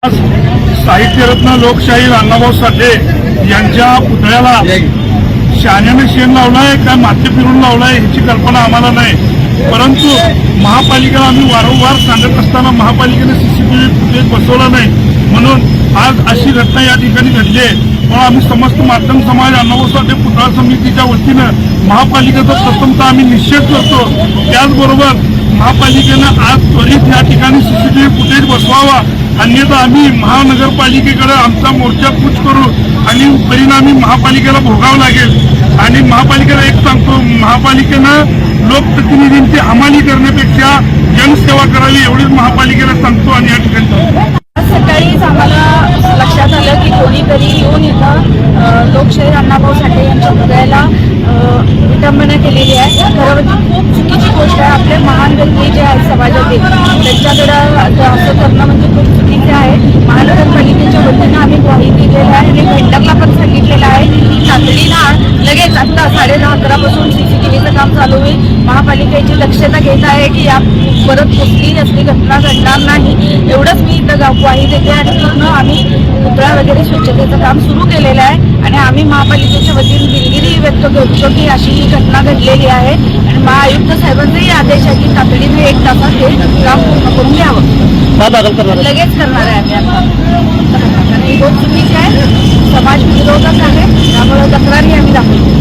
साहित्यरत्न लोकशाहीर अण्णाभाऊ साठे यांच्या पुतळ्याला शाण्याने शेण लावलाय का माती फिरून लावलाय ह्याची कल्पना आम्हाला नाही, परंतु महापालिकेला आम्ही वारंवार सांगत असताना महापालिकेने सीसीटीव्ही फुटेज बसवला नाही, म्हणून आज अशी घटना या ठिकाणी घडली आहे. पण आम्ही समस्त माध्यम समाज अण्णाभाऊ साठे पुतळा समितीच्या वतीनं महापालिकेचा प्रथमतः आम्ही निषेध करतो. त्याचबरोबर महापालिकेनं आज त्वरित या ठिकाणी सीसीटीव्ही फुटेज बसवावा, अन्यथा आम्ही महानगरपालिकेकडे आमचा मोर्चा कूच करू आणि परिणामी महापालिकेला भोगावं लागेल. आणि महापालिकेला एक सांगतो, महापालिकेनं लोकप्रतिनिधींची हमाली करण्यापेक्षा जनसेवा करावी एवढीच महापालिकेला सांगतो. आणि या ठिकाणी सकाळीच आम्हाला लक्षात आलं की कोणीतरी येऊन इथं लोकशाहीर अण्णाभाऊ साठे यांच्या पुतळ्याला विटंबना केलेली आहे. खरं म्हणजे खूप चुकीची गोष्ट आहे. आपले महान व्यक्ती जे आहेत समाजातील त्यांच्याकडं असं करणं म्हणजे खूप चुकीचे आहे. महानगरपालिकेच्या वतीनं आम्ही ग्वाही दिलेली आहे आणि भेंडरला पण सांगितलेलं आहे की तातडीनं लगेच आत्ता 10:30-11 पासून सीसीटीव्हीचं काम चालू होईल. महापालिकेची दक्षता घेत आहे की या परत कुठलीही असली घटना घडणार नाही, एवढंच मी इथं ग्वाही देते. आणि पूर्ण आम्ही पुतळा वगैरे स्वच्छतेचं काम सुरू केलेलं आहे आणि आम्ही महापालिकेच्या वतीने दिलगिरी व्यक्त करतो की अशी ही घटना घडलेली आहे आणि महाआयुक्त साहेबांचाही आदेश आहे की तातडीने 1 तासात हे काम पूर्ण करून घ्यावं. लगेच करणार आहे आम्ही. ही गोष्ट चुकीची आहे, समाज विरोधक आहे, त्यामुळे तक्रारी आम्ही दाखवतो.